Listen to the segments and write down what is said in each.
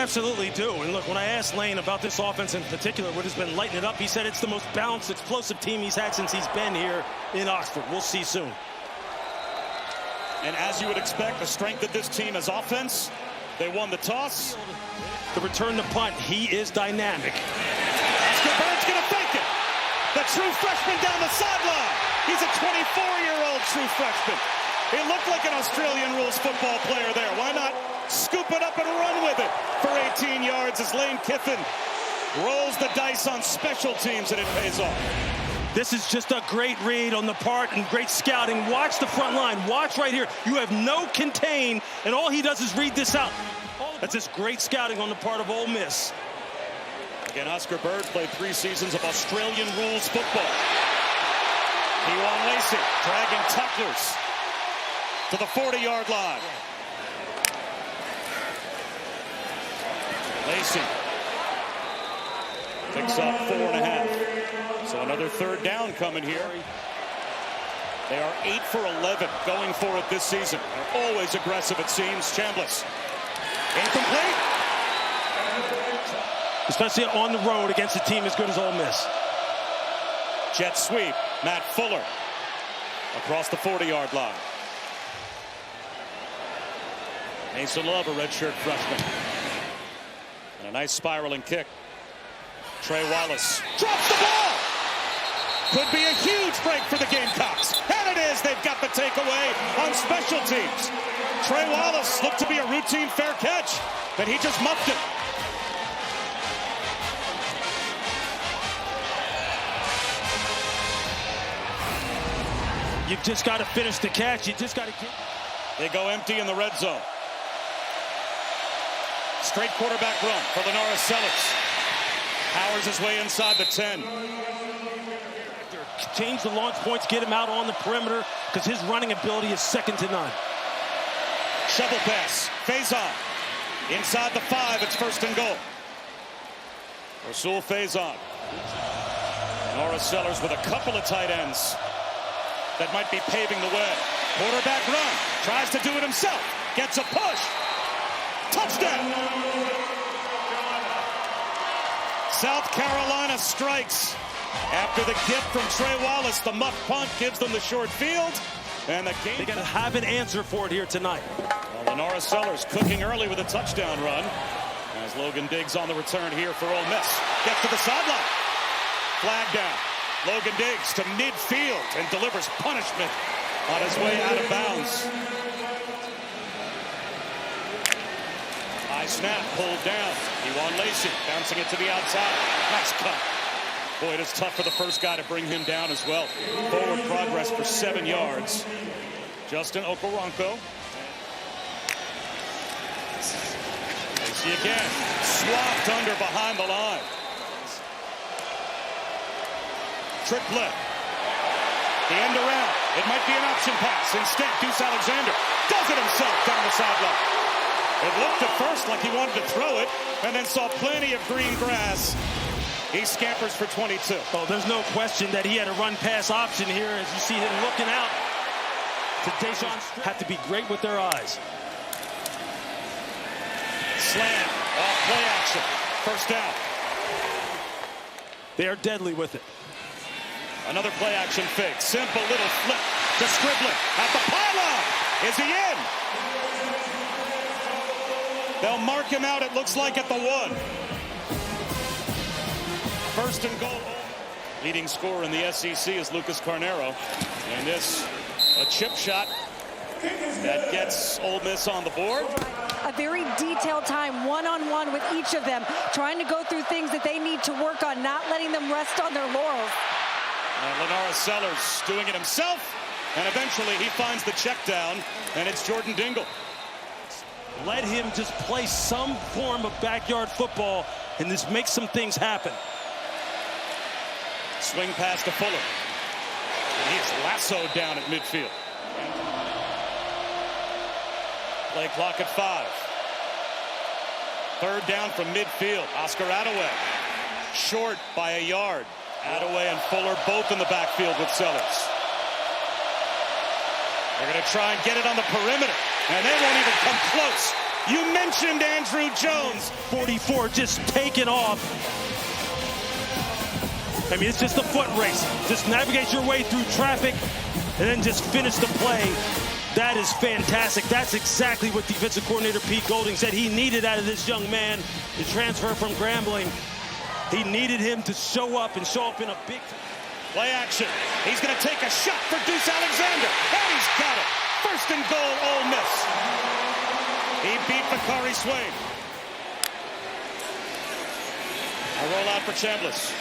absolutely do. And look, when I asked Lane about this offense in particular, what has been lighting it up, he said it's the most balanced, explosive team he's had since he's been here in Oxford. We'll see soon. And as you would expect, the strength of this team is offense. They won the toss. The return to punt, he is dynamic. Oscar Bird's going to fake it. The true freshman down the sideline. He's a 24-year-old true freshman. He looked like an Australian rules football player there. Why not scoop it up and run with it for 18 yards as Lane Kiffin rolls the dice on special teams, and it pays off. This is just a great read on the part and great scouting. Watch the front line. Watch right here. You have no contain, and all he does is read this out. That's just great scouting on the part of Ole Miss. Again, Oscar Bird played 3 seasons of Australian rules football. Kewan Lacy dragging tacklers to the 40-yard line. Lacy picks up 4.5. So another third down coming here. They are 8 for 11 going for it this season. They're always aggressive, it seems. Chambliss. Incomplete. Especially on the road against a team as good as Ole Miss. Jet sweep. Matt Fuller across the 40-yard line. Mason Love, a redshirt freshman. And a nice spiraling kick. Trey Wallace drops the ball. Could be a huge break for the Gamecocks. And it is. They've got the takeaway on special teams. Trey Wallace looked to be a routine fair catch, but he just muffed it. You've just got to finish the catch. You just got to get. They go empty in the red zone. Straight quarterback run for Lenora Sellers. Powers his way inside the 10. Change the launch points, get him out on the perimeter, because his running ability is second to none. Shovel pass. Faison. Inside the 5, it's 1st and goal. Rasul Faison. Lenora Sellers with a couple of tight ends that might be paving the way. Quarterback run. Tries to do it himself. Gets a push. Touchdown. South Carolina strikes. After the gift from Trey Wallace, the muff punt gives them the short field. And the game. They got to have an answer for it here tonight. Well, Lenora Sellers cooking early with a touchdown run. As Logan Diggs on the return here for Ole Miss. Gets to the sideline. Flag down. Logan Diggs to midfield and delivers punishment on his way out of bounds. High snap pulled down. Kewan Lacy bouncing it to the outside. Nice cut. Boy, it is tough for the first guy to bring him down as well. Forward progress for 7 yards. Justin Okoronkwo. Lacy again. Swapped under behind the line. Triplet. The end around. It might be an option pass. Instead, Deuce Alexander does it himself down the sideline. It looked at first like he wanted to throw it, and then saw plenty of green grass. He scampers for 22. Oh, there's no question that he had a run-pass option here as you see him looking out. To Deshaun have to be great with their eyes. Slam. Off play action. 1st down. They are deadly with it. Another play action fake. Simple little flip to Scribbler at the pylon. Is he in? They'll mark him out, it looks like, at the 1. 1st and goal. Leading scorer in the SEC is Lucas Carnero. And this, a chip shot that gets Ole Miss on the board. A very detailed time, one-on-one with each of them, trying to go through things that they need to work on, not letting them rest on their laurels. And Lenora Sellers doing it himself, and eventually he finds the check down, and it's Jordan Dingle. Let him just play some form of backyard football, and this makes some things happen. Swing pass to Fuller. And he is lassoed down at midfield. Play clock at 5. 3rd down from midfield. Oscar Attaway. Short by a yard. Attaway and Fuller both in the backfield with Sellers. They're going to try and get it on the perimeter. And they won't even come close You mentioned Andrew Jones. 44 just taking off. I mean, it's just a foot race. Just navigate your way through traffic and then just finish the play. That is fantastic. That's exactly what defensive coordinator Pete Golding said he needed out of this young man to transfer from Grambling. He needed him to show up and show up in a big play action. He's going to take a shot for Deuce Alexander. And he's got it. First and goal, Ole Miss. He beat Bakari Swain. A rollout for Chambliss.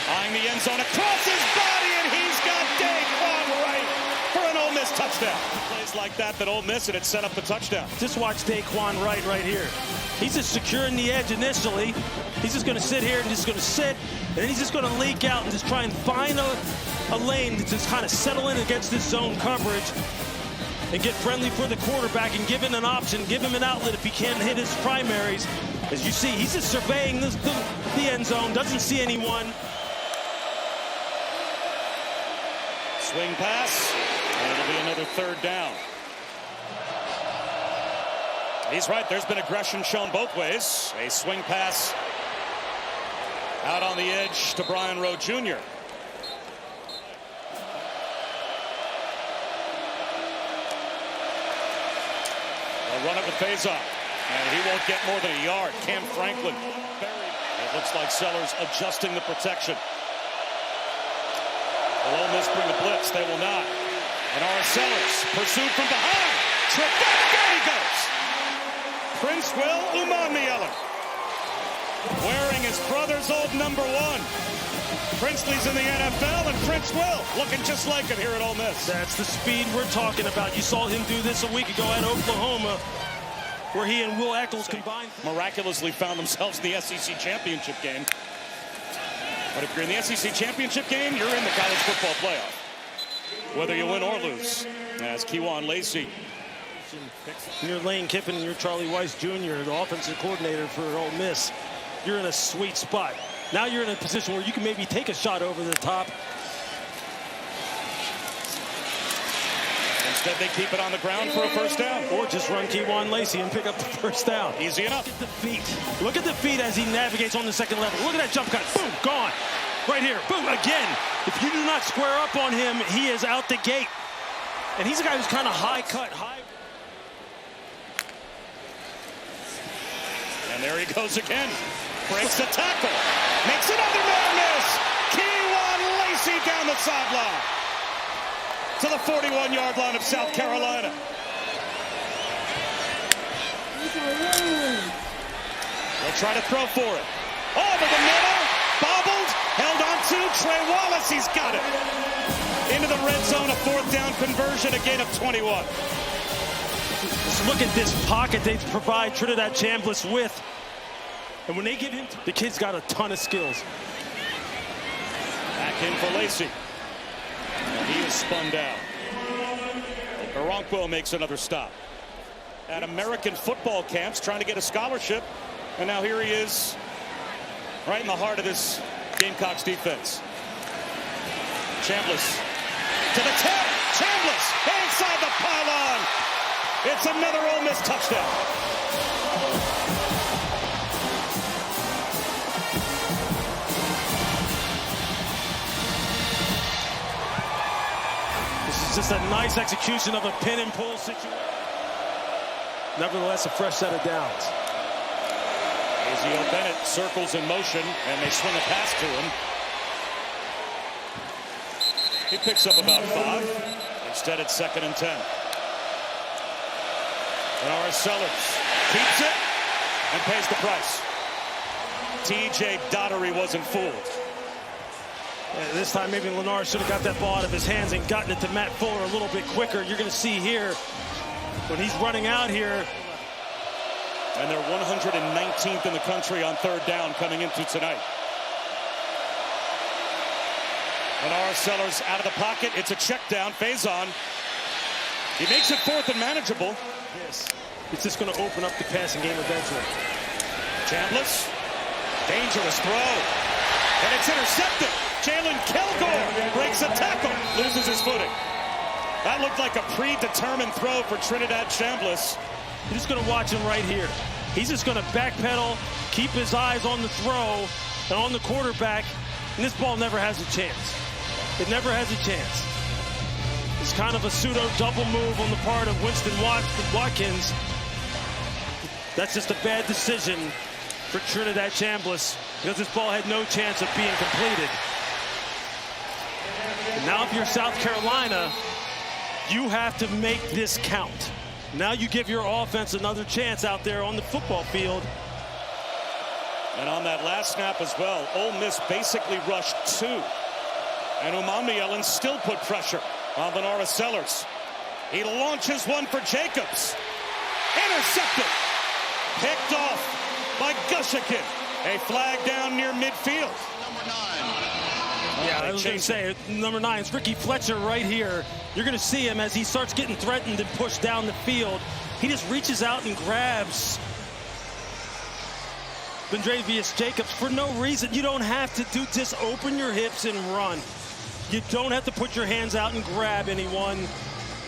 Eyeing the end zone across his body, and he's got Kewan Lacy for an Ole Miss touchdown. Plays like that Ole Miss, and it set up the touchdown. Just watch Kewan Lacy right here. He's just securing the edge initially. He's just going to sit here and just going to sit, and then he's just going to leak out and just try and find a lane to just kind of settle in against this zone coverage and get friendly for the quarterback and give him an option, give him an outlet if he can't hit his primaries. As you see, he's just surveying the end zone, doesn't see anyone. Swing pass, and it'll be another third down. He's right, there's been aggression shown both ways. A swing pass out on the edge to Brian Rowe Jr. They'll run it with Faison, and he won't get more than a yard. Cam Franklin buried. It looks like Sellers adjusting the protection. Will Ole Miss bring the blitz? They will not. And our Sellers pursued from behind. Trip back. There he goes. Prince Will Umamiela wearing his brother's old number 1. Princely's in the NFL, and Prince Will looking just like him here at Ole Miss. That's the speed we're talking about. You saw him do this a week ago at Oklahoma, where he and Will Eccles combined. Miraculously found themselves in the SEC championship game. But if you're in the SEC championship game, you're in the college football playoff, whether you win or lose. As Kewan Lacy. You're Lane Kiffin and you're Charlie Weiss Jr., the offensive coordinator for Ole Miss. You're in a sweet spot. Now you're in a position where you can maybe take a shot over the top. Instead, they keep it on the ground for a first down. Or just run Kewan Lacy and pick up the first down. Easy enough. Look at the feet. Look at the feet as he navigates on the second level. Look at that jump cut. Boom, gone. Right here. Boom, again. If you do not square up on him, he is out the gate. And he's a guy who's kind of high cut, high. And there he goes again. Breaks the tackle. Makes another man miss. Kewan Lacy down the sideline to the 41-yard line of South Carolina. They'll try to throw for it. Over the middle. Bobbled. Held on to Trey Wallace. He's got it. Into the red zone. A fourth down conversion. A gain of 21. Just look at this pocket they provide Trinidad Chambliss with. And when they give him, the kid's got a ton of skills. Back in for Lacy. And he is spun down. Baronquil makes another stop. At American football camps, trying to get a scholarship. And now here he is, right in the heart of this Gamecocks defense. Chambliss to the 10. Chambliss inside the pylon. It's another Ole Miss touchdown. Just a nice execution of a pin and pull situation. Nevertheless, a fresh set of downs. Azio Bennett circles in motion, and they swing a pass to him. He picks up about 5. Instead, it's 2nd and 10. And our Sellers keeps it and pays the price. TJ Dottery wasn't fooled. Yeah, this time maybe Lennar should have got that ball out of his hands and gotten it to Matt Fuller a little bit quicker. You're going to see here when he's running out here. And they're 119th in the country on 3rd down coming into tonight. And our Sellers out of the pocket. It's a check down. Faison. He makes it 4th and manageable. Yes. It's just going to open up the passing game eventually. Chambliss. Dangerous throw. And it's intercepted. Jalen Kilgore breaks a tackle. Loses his footing. That looked like a predetermined throw for Trinidad Chambliss. You're just going to watch him right here. He's just going to backpedal, keep his eyes on the throw and on the quarterback, and this ball never has a chance. It never has a chance. It's kind of a pseudo double move on the part of Winston Watkins. That's just a bad decision for Trinidad Chambliss because this ball had no chance of being completed. And now if you're South Carolina, you have to make this count. Now you give your offense another chance out there on the football field. And on that last snap as well, Ole Miss basically rushed 2. And Womack still put pressure on Lenora Sellers. He launches one for Jacobs. Intercepted. Picked off by Gushikin. A flag down near midfield. Number 9. Yeah, I was going to say, number 9 is Ricky Fletcher right here. You're going to see him as he starts getting threatened and pushed down the field. He just reaches out and grabs Bendravius Jacobs for no reason. You don't have to do, just open your hips and run. You don't have to put your hands out and grab anyone.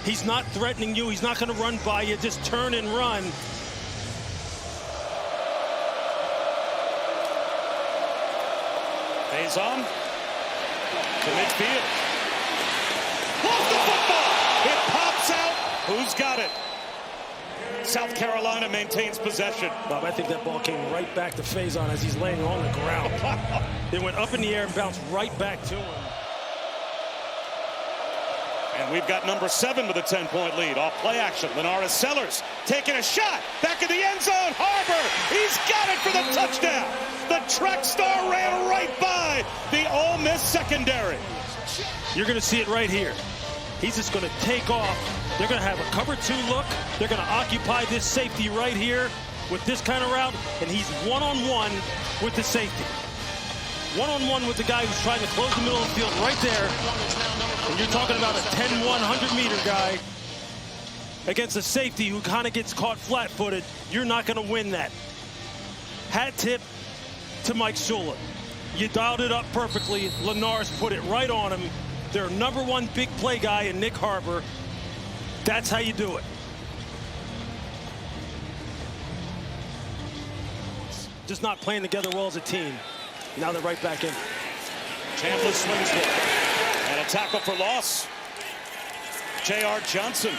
He's not threatening you. He's not going to run by you. Just turn and run. Pays on to midfield. Lost the football. It pops out. Who's got it? South Carolina maintains possession. Bob, I think that ball came right back to Faison as he's laying on the ground. It went up in the air and bounced right back to him. And we've got number 7 with a 10-point lead. Off play action. Lenora Sellers taking a shot. Back in the end zone. Harbor. He's got it for the touchdown. The track star ran right by the Ole Miss secondary. You're going to see it right here. He's just going to take off. They're going to have a cover 2 look. They're going to occupy this safety right here with this kind of route. And he's one-on-one with the safety. One-on-one with the guy who's trying to close the middle of the field right there. And you're talking about a 10-1, 100-meter guy against a safety who kind of gets caught flat-footed. You're not going to win that. Hat tip to Mike Shula. You dialed it up perfectly. Lenars put it right on him. Their number 1 big play guy in Nick Harbor. That's how you do it. Just not playing together well as a team. Now they're right back in. Chambliss swings one. And a tackle for loss. J.R. Johnson.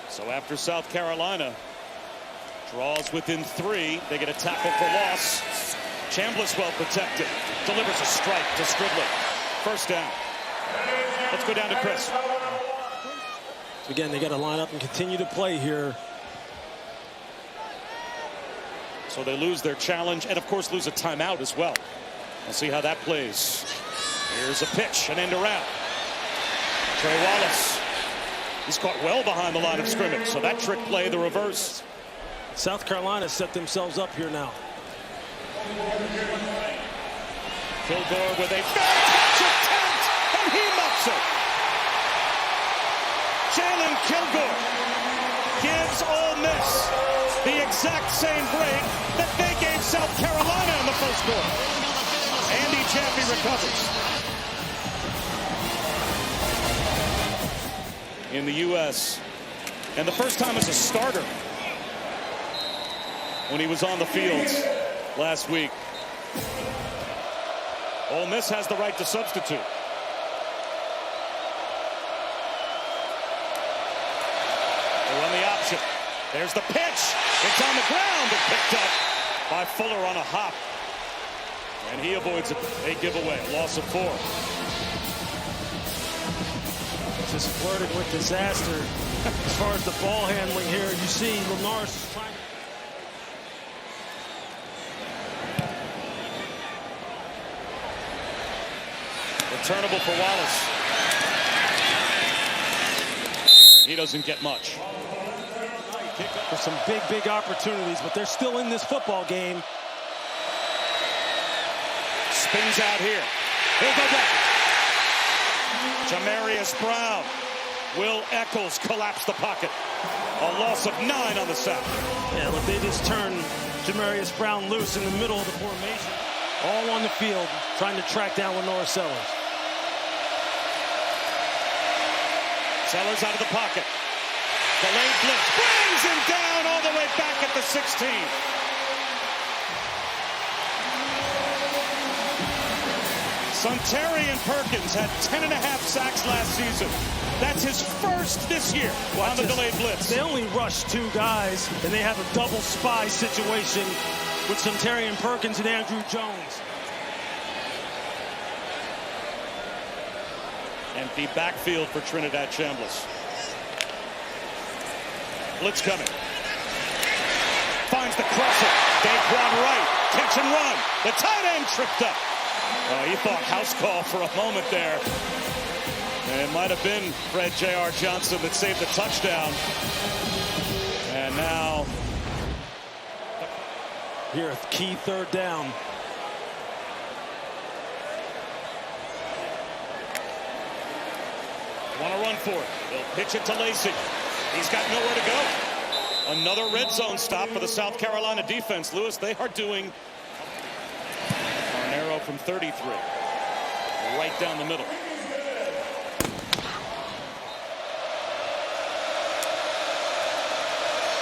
So after South Carolina draws within 3, they get a tackle for loss. Chambliss well protected. Delivers a strike to Scribbler. First down. Let's go down to Chris. Again, they got to line up and continue to play here. So they lose their challenge and, of course, lose a timeout as well. We'll see how that plays. Here's a pitch, an end around. Trey Wallace. He's caught well behind the line of scrimmage, so that trick play, the reverse. South Carolina set themselves up here now. Kilgore with a fair catch attempt, and he muffs it. Jalen Kilgore gives Ole Miss the exact same break that they gave South Carolina in the first quarter. Andy Jaffe recovers. In the U.S. and the first time as a starter when he was on the field last week. Ole Miss has the right to substitute. They run the option. There's the pitch. It's on the ground and picked up by Fuller on a hop. And he avoids a giveaway, a loss of 4. Just flirting with disaster as far as the ball handling here. You see Lenars trying to... Returnable for Wallace. He doesn't get much. There's some big opportunities, but they're still in this football game. Spins out here. He'll go back. Jamarius Brown. Will Eccles collapse the pocket. A loss of 9 on the sack. Yeah, look, they just turned Jamarius Brown loose in the middle of the formation. All on the field, trying to track down Lenora Sellers. Sellers out of the pocket. Delayed blitz. Brings him down all the way back at the 16. Suntarine Perkins had 10.5 sacks last season. That's his first this year on the delayed blitz. They only rush 2 guys, and they have a double spy situation with Suntarine Perkins and Andrew Jones. Empty backfield for Trinidad Chambliss. Blitz coming. Finds the crosser. Kewan right. Catch and run. The tight end tripped up. He thought house call for a moment there. And it might have been Fred J.R. Johnson that saved the touchdown. And now here, key 3rd down. Want to run for it. They'll pitch it to Lacy. He's got nowhere to go. Another red zone stop for the South Carolina defense. Lewis, they are doing an arrow from 33. Right down the middle.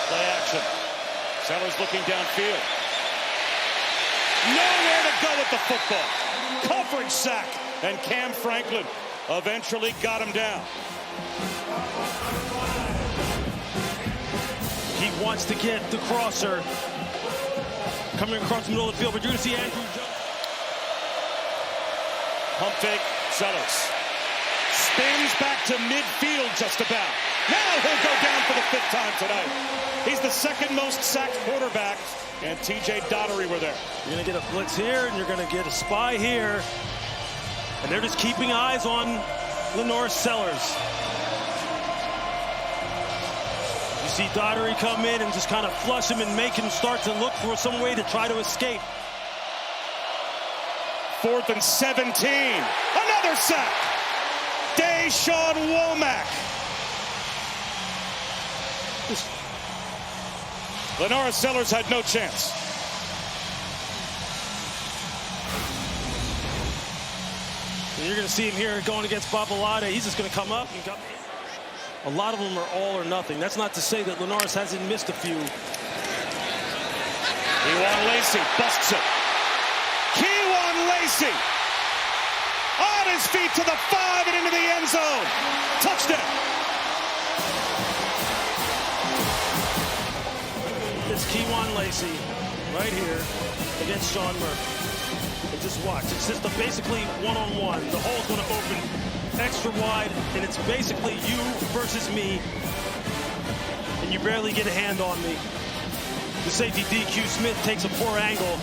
Play action. Sellers looking downfield. Nowhere to go with the football. Coverage sack. And Cam Franklin eventually got him down. He wants to get the crosser coming across the middle of the field, but you're going to see Andrew Jones. Pump fake, Sellers. Spins back to midfield just about. Now he'll go down for the 5th time tonight. He's the 2nd most sacked quarterback, and T.J. Daugherty were there. You're going to get a blitz here, and you're going to get a spy here. And they're just keeping eyes on Lenore Sellers. You see Daugherty come in and just kind of flush him and make him start to look for some way to try to escape. 4th and 17. Another sack. Deshaun Womack. Lenore Sellers had no chance. And you're going to see him here going against Babalade. He's just going to come up and come. A lot of them are all or nothing. That's not to say that Lenoris hasn't missed a few. Kewan Lacy busts it. Kewan Lacy on his feet to the 5 and into the end zone. Touchdown. It's Kewan Lacy right here against Sean Murphy. And just watch. It's just basically one-on-one. The hole's going to open extra wide, and it's basically you versus me, and you barely get a hand on me. The safety DQ Smith takes a poor angle.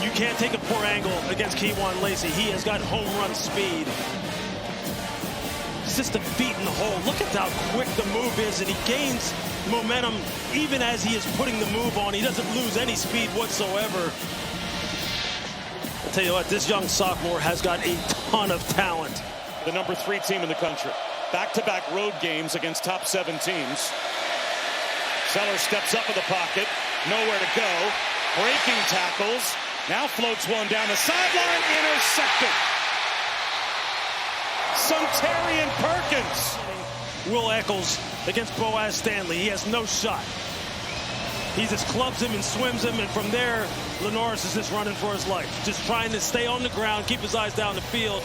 You can't take a poor angle against Kewan Lacy. He has got home run speed. It's just a feet in the hole. Look at how quick the move is, and he gains momentum even as he is putting the move on. He doesn't lose any speed whatsoever. I'll tell you what, this young sophomore has got a ton of talent. The number 3 team in the country. Back-to-back road games against top 7 teams. Sellers steps up in the pocket. Nowhere to go. Breaking tackles. Now floats one down the sideline. Intercepted. Suntarine Perkins. Will Eccles against Boaz Stanley. He has no shot. He just clubs him and swims him, and from there, Lenoris is just running for his life. Just trying to stay on the ground, keep his eyes down the field.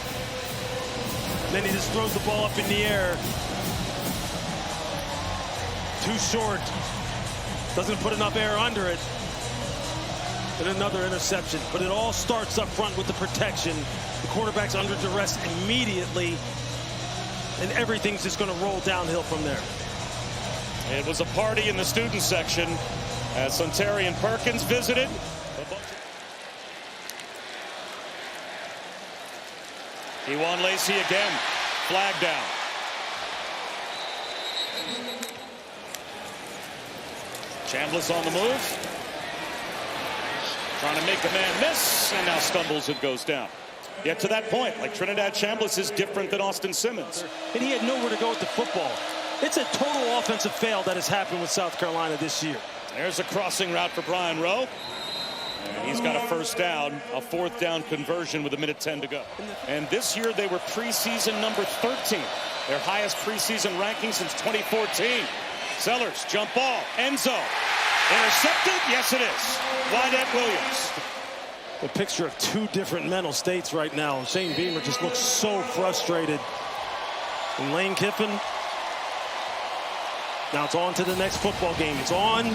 Then he just throws the ball up in the air. Too short. Doesn't put enough air under it. And another interception. But it all starts up front with the protection. The quarterback's under duress immediately. And everything's just going to roll downhill from there. It was a party in the student section as Suntarine Perkins visited. Kewan Lacy again. Flag down. Chambliss on the move. Trying to make the man miss, and now stumbles and goes down. Yet to that point, like Trinidad Chambliss is different than Austin Simmons. And he had nowhere to go with the football. It's a total offensive fail that has happened with South Carolina this year. There's a crossing route for Brian Rowe. And he's got a first down, a 4th down conversion with 1:10 to go. And this year they were preseason number 13. Their highest preseason ranking since 2014. Sellers, jump ball, end zone. Intercepted? Yes, it is. Wydett Williams. A picture of two different mental states right now. Shane Beamer just looks so frustrated. And Lane Kiffin, now it's on to the next football game. It's on